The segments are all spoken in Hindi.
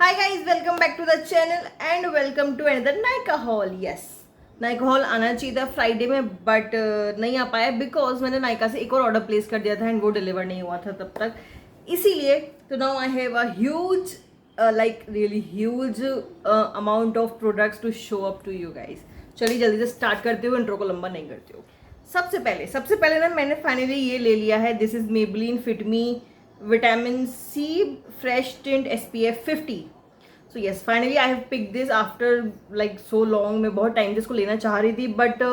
Hi guys, welcome back to the channel and welcome to another Nykaa haul. Yes, Nykaa haul आना चाहिए था फ्राइडे में बट नहीं आ पाया बिकॉज मैंने नायका से एक और ऑर्डर प्लेस कर दिया था एंड वो डिलीवर नहीं हुआ था तब तक, इसीलिए तो now I have a huge like really huge amount of products to show up to you guys. चलिए जल्दी से स्टार्ट करते हो, इंट्रो को लंबा नहीं करते हो। सबसे पहले ना मैंने फाइनली ये ले लिया है, this is Maybelline fit me vitamin C fresh tint SPF 50। So yes, finally I have pick this after like so long. मैं बहुत टाइम से इसको लेना चाह रही थी बट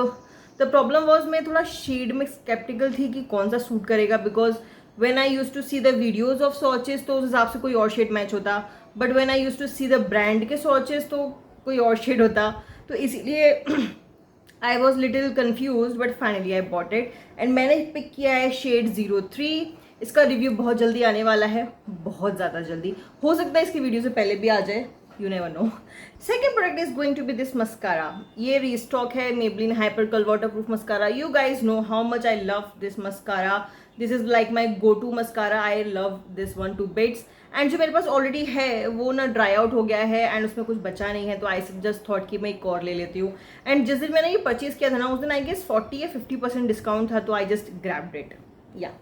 द प्रॉब्लम वॉज मैं थोड़ा शेड में स्केप्टिकल थी कि कौन सा सूट करेगा because when I use to see the videos of swatches तो उस हिसाब से कोई और शेड मैच होता, but when I use to see the brand के स्वॉचेस तो कोई और शेड होता, तो इसीलिए I was little confuse but finally I bought it and मैंने पिक किया है शेड 03। इसका रिव्यू बहुत जल्दी आने वाला है, बहुत ज़्यादा जल्दी, हो सकता है इसकी वीडियो से पहले भी आ जाए, you never know. Second product is going to be this mascara. ये रीस्टॉक है Maybelline hyper curl waterproof mascara. You guys know how much I love this mascara. This is like my go to mascara. I love this one to bits and जो मेरे पास ऑलरेडी है वो ना ड्राई आउट हो गया है एंड उसमें कुछ बचा नहीं है, तो आई जस्ट थॉट कि मैं एक और ले लेती हूँ। एंड जिस दिन मैंने ये परचेज किया था ना उस दिन आई गेस 40 या 50% डिस्काउंट था, तो आई जस्ट ग्रैब्ड इट। या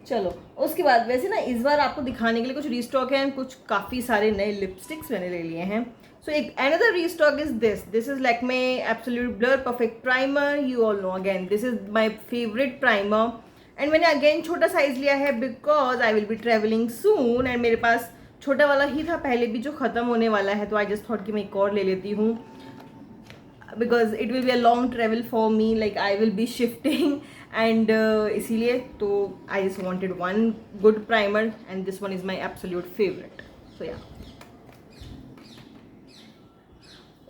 चलो उसके बाद वैसे ना इस बार आपको दिखाने के लिए कुछ रीस्टॉक है एंड कुछ काफ़ी सारे नए लिपस्टिक्स मैंने ले लिए हैं। सो एक another restock is this is Lakme absolute blur perfect primer. You all know again this is my favourite primer and मैंने अगेन छोटा साइज लिया है because I will B travelling soon and मेरे पास छोटा वाला ही था पहले भी जो ख़त्म होने वाला है, तो आई जस्ट थॉट कि मैं एक और ले लेती हूँ because it will be a long travel for me, like I will be shifting and इसीलिए तो I just wanted one good primer and this one is my absolute favourite. So yeah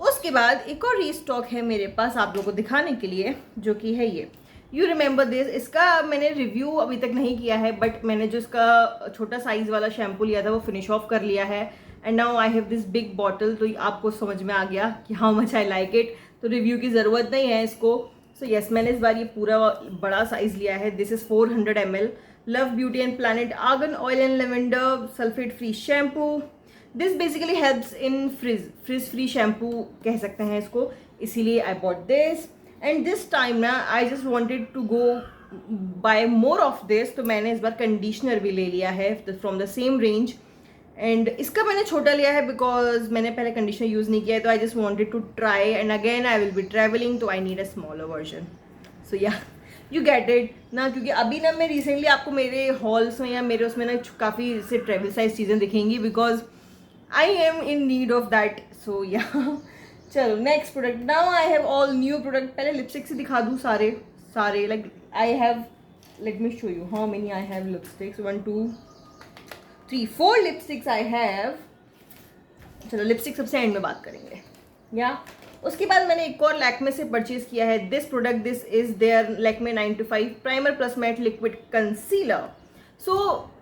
उसके बाद एक और रीस्टॉक है मेरे पास आप लोगों को दिखाने के लिए, जो कि है ये यू रिमेंबर दिस। इसका मैंने रिव्यू अभी तक नहीं किया है बट मैंने जो इसका छोटा साइज वाला शैम्पू लिया था वो फिनिश ऑफ कर लिया है and now I have this big bottle, तो आपको समझ में आ गया कि how much I like it, तो रिव्यू की ज़रूरत नहीं है इसको। सो यस, मैंने इस बार ये पूरा बड़ा साइज लिया है। This is 400 ml love beauty and planet argan oil and lavender sulphate free shampoo. This basically helps in frizz free shampoo कह सकते हैं इसको, इसीलिए I bought this and this time ना I just wanted to go buy more of this, तो मैंने इस बार कंडीशनर भी ले लिया है from the same range and इसका मैंने छोटा लिया है बिकॉज मैंने पहले कंडीशनर यूज़ नहीं किया है, तो I just wanted to try and again I will be travelling, तो I need a smaller version. So yeah you get it ना, क्योंकि अभी ना मैं रिसेंटली आपको मेरे हॉल्स में या मेरे उसमें ना काफ़ी से ट्रेवल साइज चीज़ें दिखेंगी because I am in need of that. So yeah चलो next product, now I have all new product. पहले लिपस्टिक से दिखा दूँ सारे like I have, let me show you how many I have lipsticks, 1 2 3 4 lipsticks I have. चलो लिपस्टिक सबसे एंड में बात करेंगे। या उसके बाद मैंने एक और लैक्मे से परचेज किया है this product. This is their Lakme 925 primer plus matte liquid concealer. So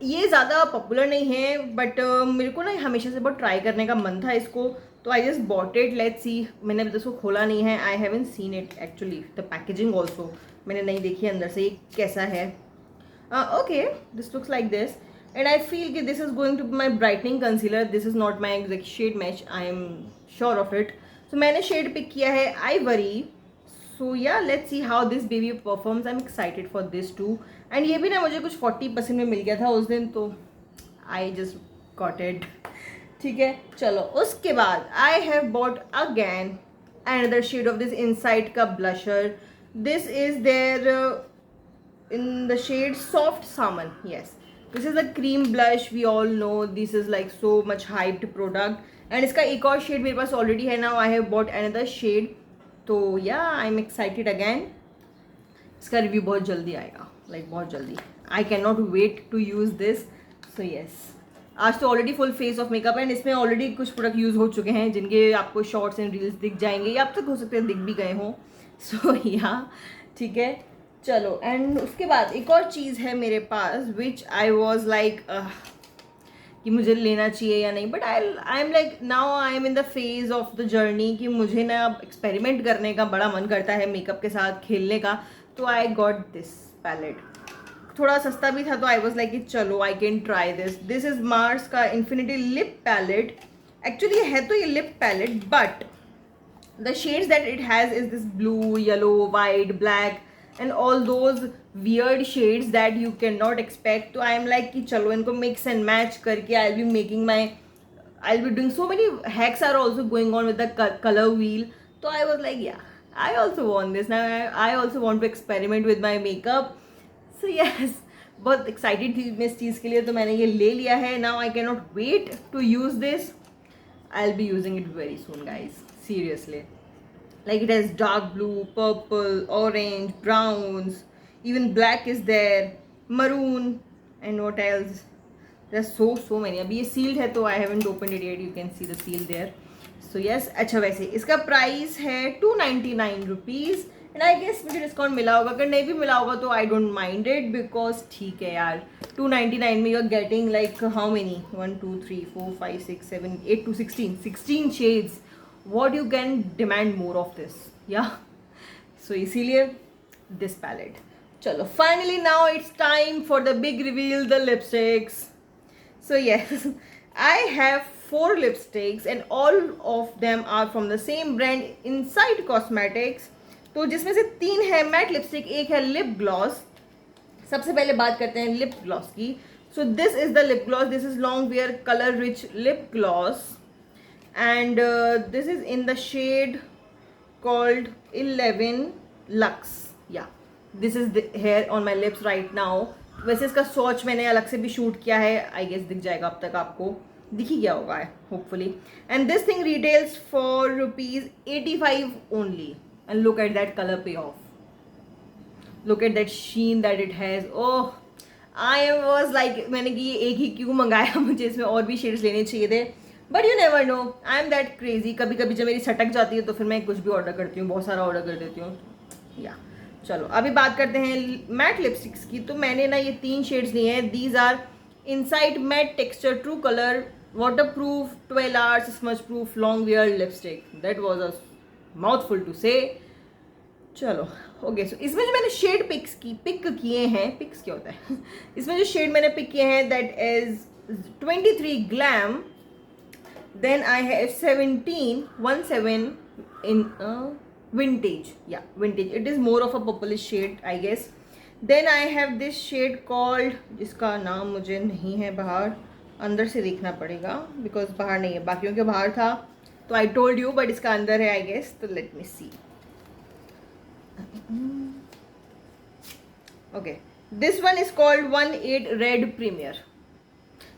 ये ज़्यादा पॉपुलर नहीं है बट मेरे को ना हमेशा से बहुत ट्राई करने का मन था इसको, तो I just bought it. Let's see, मैंने अभी इसको खोला नहीं है, I haven't seen it actually, the packaging also मैंने नहीं देखी अंदर से ये कैसा है। Okay, this looks like this and I feel that this is going to be my brightening concealer. This is not my exact shade match, I am sure of it. So मैंने shade pick किया है Ivory. So yeah, let's see how this baby performs. I'm excited for this too. And ये भी ना मुझे कुछ 40% में मिल गया था उस दिन, तो I just got it. ठीक है, चलो उसके बाद I have bought again another shade of this Insight का blusher. This is their in the shade Soft Salmon. Yes. This is a cream blush. We all know this is like so much hyped product and इसका एक और शेड मेरे पास ऑलरेडी है। Now I have bought another shade, तो yeah I am excited again. इसका रिव्यू बहुत जल्दी आएगा, लाइक बहुत जल्दी। I can not wait to use this. So yes, आज तो already full face of makeup and इसमें ऑलरेडी कुछ प्रोडक्ट यूज़ हो चुके हैं जिनके आपको शॉर्ट्स एंड रील्स दिख जाएंगे या अब तक हो सकते हैं दिख भी गए हों। सो या ठीक है, चलो एंड उसके बाद एक और चीज़ है मेरे पास विच आई वॉज लाइक कि मुझे लेना चाहिए या नहीं, but I am like now I am in the phase of the journey कि मुझे ना अब एक्सपेरिमेंट करने का बड़ा मन करता है मेकअप के साथ खेलने का, तो आई गॉट दिस पैलेट। थोड़ा सस्ता भी था तो आई वॉज लाइक कि चलो I can try this. This is Mars का इन्फिनिटी लिप पैलेट एक्चुअली है तो ये lip palette, but the shades that it has is this blue, yellow, white, black and all those weird shades that you cannot expect. तो I am like कि चलो इनको mix and match करके I'll be doing so many hacks are also going on with the color wheel. So I was like, yeah, I also want this. Now I also want to experiment with my makeup. So yes, बहुत excited थी मैं इस चीज़ के लिए, तो मैंने ये ले लिया है. Now I cannot wait to use this. I'll be using it very soon, guys. Seriously. Like it has dark blue, purple, orange, browns, even black is there, maroon, and what else? There's so many. अभी ये sealed है तो I haven't opened it yet. You can see the seal there. So yes, अच्छा वैसे इसका प्राइस है 299 रुपीज़. एंड आई गेस मुझे डिस्काउंट मिला होगा, अगर नहीं भी मिला होगा तो I don't mind it, because ठीक है यार 299 में you are getting like how many 1 2 3 4 5 6 7 8 to 16 shades. What you can demand more of this, या सो इसीलिए दिस पैलेट. चलो finally now it's time for the big reveal, the lipsticks. So yes, I have 4 lipsticks and all of them are from the same brand Inside Cosmetics. तो जिसमें से 3 है मैट लिपस्टिक, एक है लिप ग्लॉस. सबसे पहले बात करते हैं लिप ग्लॉस की. So this is the lip gloss. This is long wear colour rich lip gloss and this is in the shade called 11 luxe. Yeah this is here on my lips right now. वैसे इसका स्वॉच मैंने अलग से भी शूट किया है, आई गेस दिख जाएगा अब तक आपको, दिख ही गया होगा hopefully. And this thing retails for ₹85 only. And look at that color payoff. Look at that sheen that it has. Oh, I was like, मैंने कि ये एक ही क्यों मंगाया, मुझे इसमें और भी शेड्स लेने चाहिए थे. But you never know. I am that crazy. कभी कभी जब मेरी सटक जाती है तो फिर मैं कुछ भी ऑर्डर करती हूँ, बहुत सारा ऑर्डर कर देती हूँ. या चलो अभी बात करते हैं मैट लिपस्टिक्स की. तो मैंने ना ये 3 शेड्स लिए हैं. These are inside matte texture true colour waterproof 12 hours smudge proof long wear lipstick. That was a mouthful to say. चलो ओके. सो इसमें जो मैंने शेड पिक किए हैं, पिक्स क्या होता है इसमें जो शेड मैंने पिक किए हैं that is 23 glam. Then I have 17 in vintage. Yeah vintage, it is more of a purplish shade I guess. Then I have this shade called, जिसका नाम मुझे नहीं है बाहर, अंदर से देखना पड़ेगा बिकॉज बाहर नहीं है, बाकियों के बाहर था तो आई टोल्ड यू, बट इसका अंदर है आई गेस. तो let me see. Okay, this one is called 18 Red Premier.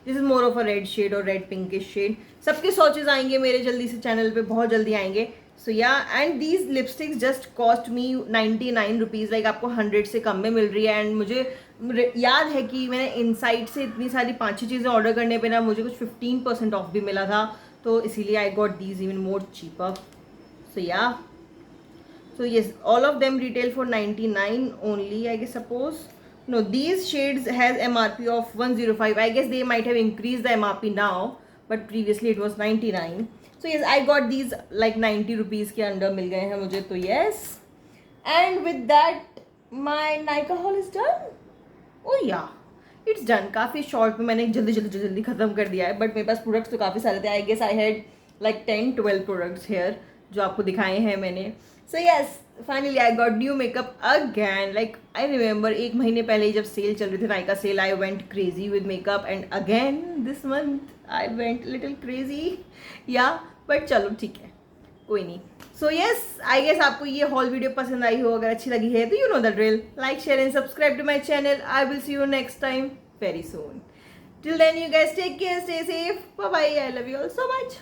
This is more of a red shade or red pinkish shade. सबके swatches आएंगे मेरे जल्दी से चैनल पे, बहुत जल्दी आएंगे. So yeah, and these lipsticks just cost me 99 rupees. Like आपको 100 से कम में मिल रही है. एंड मुझे याद है कि मैंने इनसाइड से इतनी सारी 5-6 चीज़ें ऑर्डर करने पे ना मुझे कुछ 15% ऑफ भी मिला था, तो इसीलिए I got these even more cheaper. So yeah, so yes, all of them retail for 99 only, I guess. Suppose no, these shades has MRP of 105. I guess they might have increased the MRP now, but previously it was 99. So yes, I got these like 90 rupees के अंदर मिल गए हैं मुझे, तो yes. And with that my Nykaa haul is done. Oh yeah, it's done. काफ़ी शॉर्ट में मैंने जल्दी ख़त्म कर दिया है, बट मेरे पास प्रोडक्ट्स तो काफ़ी सारे थे. I guess I had like 10-12 products here जो आपको दिखाए हैं मैंने. So yes, finally I got new makeup again. Like I remember 1 महीने पहले जब सेल चल रही थी Nykaa sale, I went crazy with makeup and again this month I went little crazy. Yeah, but चलो ठीक है, कोई नहीं. So yes, I guess आपको ये haul video पसंद आई हो. अगर अच्छी लगी है तो you know the drill. Like, share and subscribe to my channel. I will see you next time very soon. Till then you guys take care, stay safe. Bye bye. I love you all so much.